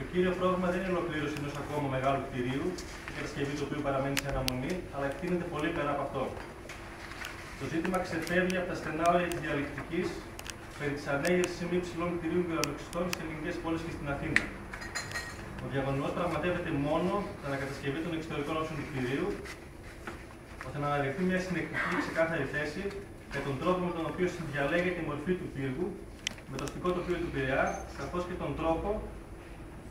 Το κύριο πρόβλημα δεν είναι η ολοκλήρωση ενός ακόμα μεγάλου κτηρίου, η κατασκευή του οποίου παραμένει σε αναμονή, αλλά εκτείνεται πολύ πέρα από αυτό. Το ζήτημα ξεφεύγει από τα στενά όρια της διαλεκτικής περί της ανέγερσης μη υψηλών κτηρίων γεωλογιστών σε ελληνικές πόλεις και στην Αθήνα. Ο διαγωνισμός πραγματεύεται μόνο την ανακατασκευή των εξωτερικών όψεων του κτηρίου, ώστε να αναλυθεί μια συνεκτική ξεκάθαρη θέση για τον τρόπο με τον οποίο συνδιαλέγεται η μορφή του πύργου με το αστικό τοπίο του Πειραιά, καθώς και τον τρόπο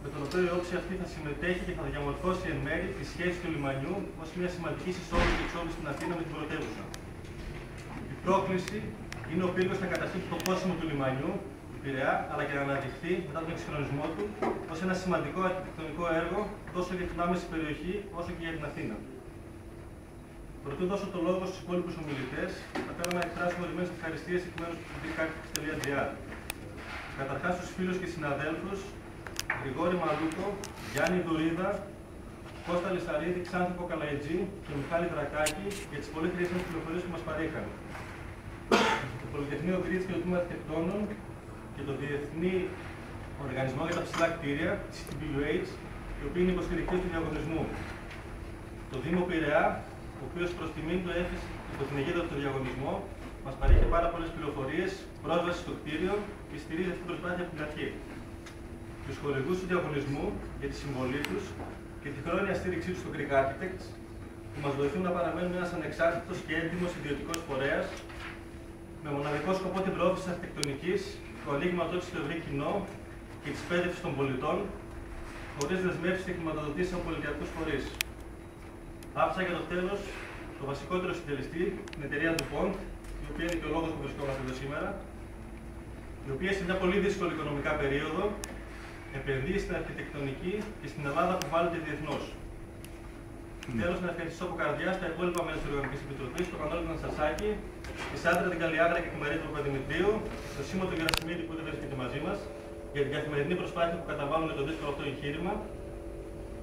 με τον οποίο η όψη αυτή θα συμμετέχει και θα διαμορφώσει εν μέρει τη σχέση του λιμανιού ως μια σημαντική εισόδου και εξόδου στην Αθήνα με την πρωτεύουσα. Η πρόκληση είναι ο πύργος να καταστήσει το πόσιμο του λιμανιού του Πειραιά, αλλά και να αναδειχθεί μετά τον εξυγχρονισμό του ως ένα σημαντικό αρχιτεκτονικό έργο τόσο για την άμεση περιοχή όσο και για την Αθήνα. Προτού δώσω το λόγο στους υπόλοιπους ομιλητές, θα θέλω να εκφράσω ορισμένες ευχαριστίες εκ μέρους του www.cartix.gr. Καταρχάς στους φίλους και συναδέλφους Γρηγόρη Μαλούκο, Γιάννη Δουρίδα, Κώστα Λισαρίδη, Ξάνθη Καλαϊτζή και Μιχάλη Δρακάκη για τις πολύ χρήσιμες πληροφορίες που μας παρήχαν. Το Πολυτεχνείο Κρήτης και το Τμήμα Αρχιτεκτόνων και το Διεθνή Οργανισμό για τα Ψηλά Κτίρια, CTBUH, οι οποίοι είναι υποστηρικτές του διαγωνισμού. Το Δήμο Πειραιά, ο οποίος προς τιμήν του έφυγε υπό την αιγίδα του διαγωνισμού, μας παρήχε πάρα πολλές πληροφορίες, πρόσβαση στο κτίριο και στηρίζει αυτή την προσπάθεια από την αρχή. Τους χορηγούς του διαγωνισμού για τη συμβολή τους και τη χρόνια στήριξή τους στο Greek Architects, που μας βοηθούν να παραμένουμε ένας ανεξάρτητος και έντιμος ιδιωτικός φορέας, με μοναδικό σκοπό την προώθηση της αρχιτεκτονικής, το ανοίγματό της στο ευρύ κοινό και τη εκπαίδευση των πολιτών, χωρίς δεσμεύσεις και χρηματοδοτήσεις από πολιτιακούς φορείς. Άφησα για το τέλος το βασικότερο συντελεστή, την εταιρεία του Pont, η οποία είναι και ο λόγος που βρισκόμαστε εδώ σήμερα, η οποία σε μια πολύ δύσκολη οικονομικά περίοδο επενδύει στην αρχιτεκτονική και στην Ελλάδα που βάλλεται διεθνώς. Τέλος, να ευχαριστήσω από καρδιά στα υπόλοιπα μέλη της Οργανικής Επιτροπής, τον Μανώλη Νασασάκη, τη Σάντρα την Καλλιάγρα και τη Μαρία του Παπαδημητρίου, τον Σίμω τον Γερασιμίδη που δεν βρίσκεται μαζί μας, για την καθημερινή προσπάθεια που καταβάλουν με το δύσκολο αυτό εγχείρημα,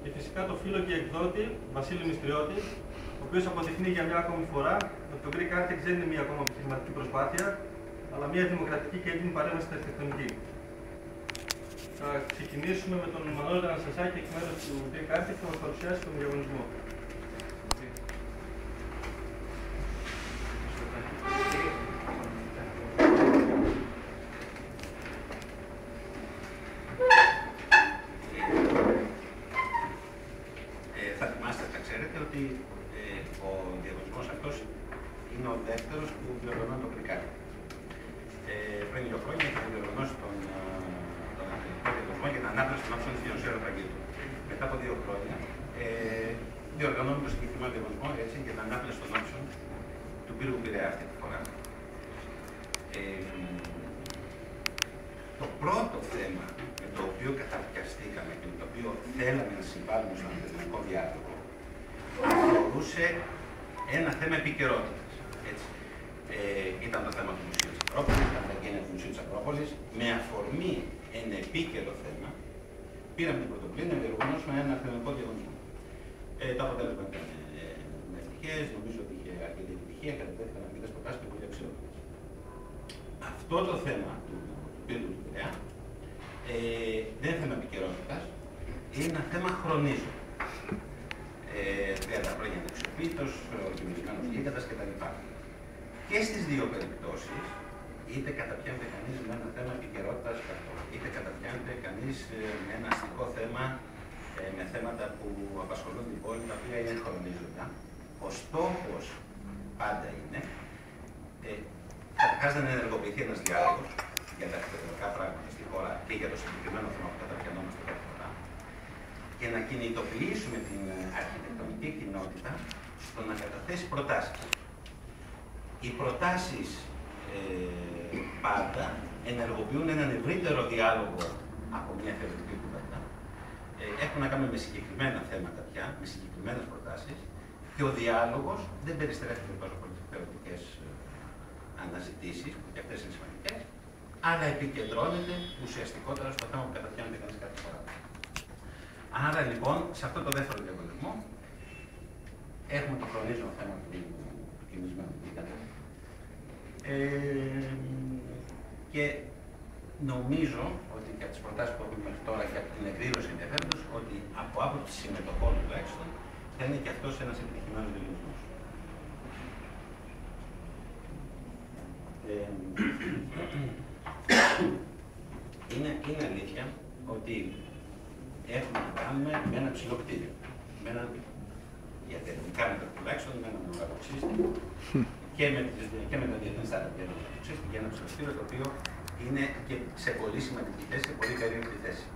και φυσικά το φίλο και εκδότη Βασίλη Μυστριώτη, ο οποίος αποδεικνύει για μια ακόμη φορά ότι το Greek Architects δεν είναι μια ακόμα επιχειρηματική προσπάθεια, αλλά μια δημοκρατική και έντιμη παρέμβαση στην αρχιτεκτονική. Θα ξεκινήσουμε με τον Μανώλη Νασασάκη εκ μέρους του Greek Architects που θα μας παρουσιάσει τον διαγωνισμό. Ο διαγωνισμός αυτός είναι ο δεύτερος που διοργανώνει το Greek Architects. Πριν 2 χρόνια είχαμε διοργανώσει τον διαγωνισμό για την ανάπτυξη των όψεων της Διονυσίου Αεροπαγγείλου. Μετά από 2 χρόνια διοργανώνουμε το συγκεκριμένο διαγωνισμό για την ανάπτυξη των όψεων του πύργου Πειραιά αυτή τη φορά. Το πρώτο θέμα με το οποίο καταπιαστήκαμε και με το οποίο θέλαμε να συμβάλλουμε στον αρχιτεκτονικό διάλογο αφορούσε ένα θέμα επικαιρότητας. Ήταν το θέμα του Μουσείου της Ακρόπολης, ήταν τα εγγένεια του Μουσείου της Ακρόπολης. Με αφορμή ένα επίκαιρο θέμα, πήραμε την πρωτοβουλία να διοργανώσουμε ένα αρχιτεκτονικό διαγωνισμό. Το αποτέλεσμα ήταν ευτυχές, νομίζω ότι είχε αρκετή επιτυχία, κατατέθηκαν αρκετές προτάσεις και πολύ αξιόλογες. Αυτό το θέμα του πύργου του Πειραιά δεν είναι θέμα επικαιρότητας, είναι ένα θέμα χρονίζων. 30 χρόνια αναξιοποιητός, ο κινητικός γίγαντας κτλ. Και στις 2 περιπτώσεις, είτε καταπιάνεται κανείς με ένα θέμα επικαιρότητας, είτε καταπιάνεται κανείς με ένα αστικό θέμα, με θέματα που απασχολούν την πόλη, τα οποία είναι χρονίζοντα. Ο στόχος πάντα είναι καταρχάς να ενεργοποιηθεί ένας διάλογος για τα αρχιτεκτονικά πράγματα στη χώρα και για το συγκεκριμένο θέμα που καταπιανόμαστε κάθε φορά, και να κινητοποιήσουμε την αρχιτεκτονική κοινότητα στο να καταθέσει προτάσεις. Οι προτάσεις πάντα ενεργοποιούν έναν ευρύτερο διάλογο από μια θεωρητική κουβέντα. Έχουν να κάνουν με συγκεκριμένα θέματα πια, με συγκεκριμένες προτάσεις, και ο διάλογος δεν περιστρέφεται τόσο πολύ σε θεωρητικές αναζητήσεις, που και αυτές είναι σημαντικές, αλλά επικεντρώνεται ουσιαστικότερα στο θέμα που καταπιάνεται κανείς κάθε φορά. Άρα λοιπόν, σε αυτό το δεύτερο διαγωνισμό, έχουμε το χρονίζονο θέμα του κινησμένου γίγαντα. Και νομίζω ότι και από τις προτάσεις που έχουμε μέχρι τώρα και από την εκδήλωση ότι από άποψη συμμετοχών τουλάχιστον θα είναι και αυτός ένας επιτυχημένος διαγωνισμός. Είναι αλήθεια ότι έχουμε να κάνουμε με ένα ψηλό κτίριο. Για τα ελληνικά μέτρα τουλάχιστον, με ένα μονογαλοξίστη και με τα διεθνή στάδια για ένα ψηλό κτίριο, το οποίο είναι και σε πολύ σημαντική θέση, σε πολύ περίεργη θέση.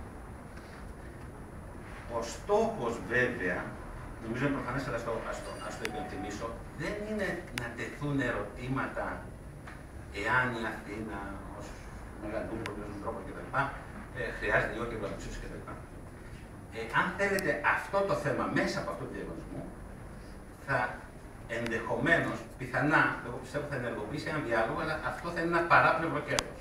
Ο στόχος βέβαια, νομίζω είναι προφανές, αλλά ας το υπενθυμίσω, δεν είναι να τεθούν ερωτήματα εάν η Αθήνα ως μεγαλύτερο τρόπο κτλ. Χρειάζεται ή όχι ευρωμεσίωση κτλ. Αν θέλετε αυτό το θέμα μέσα από αυτό το διαγωνισμό, θα ενδεχομένως, πιθανά, εγώ πιστεύω θα ενεργοποιήσει έναν διάλογο, αλλά αυτό θα είναι ένα παράπλευρο κέρδος.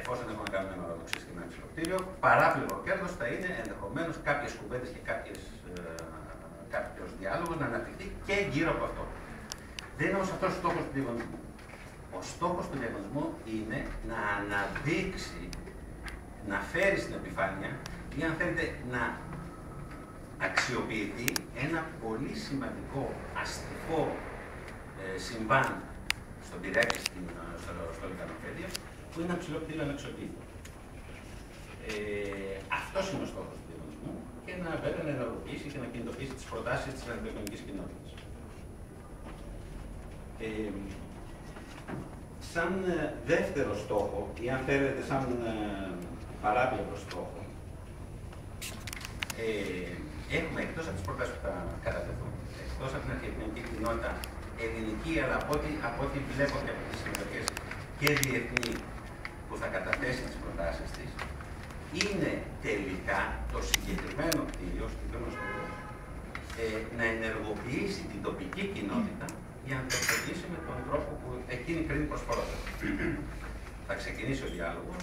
Εφόσον έχουμε να κάνουμε ένα ορολογξίστη και ένα υψηλό κτίριο, παράπλευρο κέρδος θα είναι ενδεχομένως κάποιες κουβέντες και κάποιος διάλογος να αναπτυχθεί και γύρω από αυτό. Δεν είναι όμως αυτός ο στόχος του διαγωνισμού. Ο στόχος του διαγωνισμού είναι να αναδείξει, να φέρει στην επιφάνεια ή αν θέλετε να αξιοποιηθεί ένα πολύ σημαντικό αστικό συμβάν στον Πειραιά και στο Λικανοπέδιο, που είναι ένα ψηλό κτίριο αναξιοποιητό. Αυτός είναι ο στόχος του διαγωνισμού και βέβαια να ενεργοποιήσει και να κινητοποιήσει τις προτάσεις της αρχιτεκτονικής κοινότητας. Σαν δεύτερο στόχο, ή αν θέλετε σαν παράπλευρο στόχο, έχουμε εκτός από τις προτάσεις που θα κατατεθούν, εκτός από την αρχιτεκτονική κοινότητα ελληνική, αλλά από ό,τι βλέπω και από τις συμμετοχές και διεθνή που θα καταθέσει τις προτάσεις της, είναι τελικά το συγκεκριμένο κτίριο, να ενεργοποιήσει την τοπική κοινότητα για να το εξηγήσει με τον τρόπο που εκείνη κρίνει προσφορότερα. Θα ξεκινήσει ο διάλογος,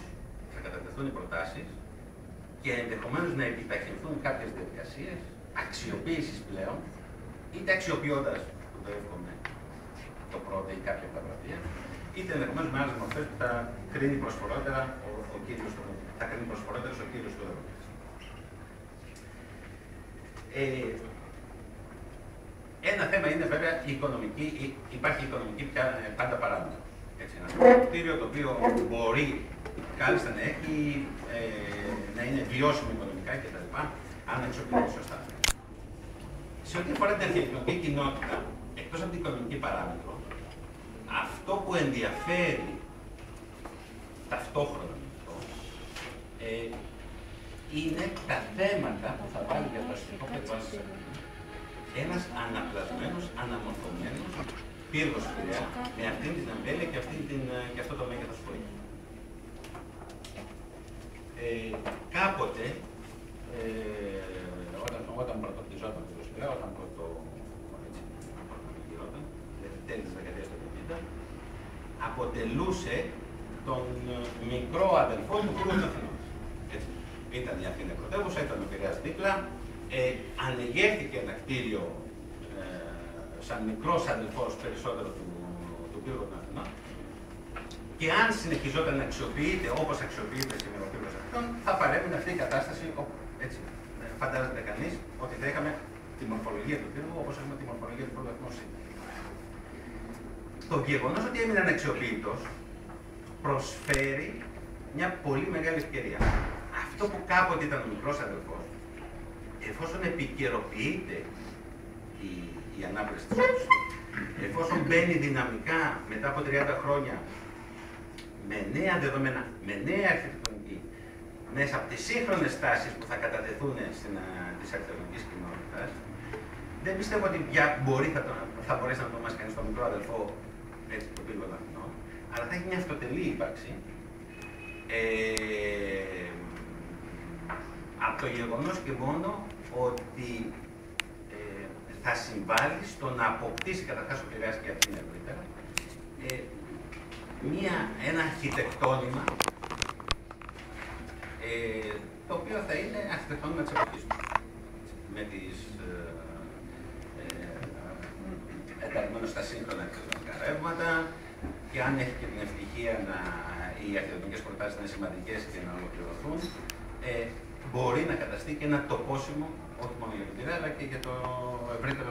θα κατατεθούν οι προτάσεις και ενδεχομένως να επιταχυνθούν κάποιες διαδικασίες αξιοποίησης πλέον, είτε αξιοποιώντας, που το εύχομαι, το πρώτο ή κάποια από τα βραβεία, είτε ενδεχομένως με άλλες μορφές που θα κρίνει προσφορότερα ο κύριος του έργου. Ένα θέμα είναι βέβαια η οικονομική, υπάρχει οικονομική πάντα παράμετρο. Ένα κτίριο το οποίο μπορεί κάλλιστα να είναι βιώσιμο οικονομικά κτλ. Αν εξοπλιστεί σωστά. Σε ό,τι αφορά την αρχιτεκτονική κοινότητα, εκτός από την οικονομική παράμετρο, αυτό που ενδιαφέρει ταυτόχρονα είναι τα θέματα που θα βάλει για το αστικό περιβάλλον ένας αναπλασμένος, αναμορφωμένος πύργος Πειραιά με αυτήν την εμβέλεια και αυτό το μέγεθος που έχει. Κάποτε, όταν πρωτοκτιζόταν το Πειραιά, όταν πρωτογυρώταν, τέλη της δεκαετίας του 70, αποτελούσε τον μικρό αδελφό του Πύργου των Αθηνών. Ήταν η Αθήνα πρωτεύουσα, ήταν ο Πειραιάς δίπλα. Ανεγέρθηκε ένα κτίριο σαν μικρός αδελφός περισσότερο του Πύργου των Αθηνών και αν συνεχιζόταν να αξιοποιείται όπως αξιοποιείται σήμερα ο Πύργος Αθηνών, θα παρέμεινε αυτή η κατάσταση, έτσι, φαντάζεται κανείς ότι θα είχαμε τη μορφολογία του Πύργου όπως έχουμε τη μορφολογία του Πύργου Αθηνών σήμερα. Το γεγονός ότι έμεινε αναξιοποιητός προσφέρει μια πολύ μεγάλη ευκαιρία. Αυτό που κάποτε ήταν ο μικρός αδελφός, εφόσον επικαιροποιείται η ανάπτυξη της πόλης, εφόσον μπαίνει δυναμικά μετά από 30 χρόνια με νέα δεδομένα, με νέα αρχιτεκτονική, μέσα από τις σύγχρονες τάσεις που θα κατατεθούν της αρχιτεκτονικής κοινότητας, δεν πιστεύω ότι πια θα μπορέσει να το μας κάνει στο μικρό αδελφό του Πύργου των Αθηνών, αλλά θα έχει μια αυτοτελή ύπαρξη από το γεγονός και μόνο ότι θα συμβάλλει στο να αποκτήσει καταρχάς ο Πειραιάς και αυτή ευρύτερα ένα αρχιτεκτόνημα το οποίο θα είναι αρχιτεκτόνημα της εποχής του. Με τις ενταγμένες στα σύγχρονα αρχιτεκτονικά ρεύματα και αν έχει και την ευτυχία οι αρχιτεκτονικές προτάσεις να είναι σημαντικές και να ολοκληρωθούν, μπορεί να καταστεί και ένα τοπόσιμο, όχι μόνο για την Πειραιά, αλλά και για το ευρύτερο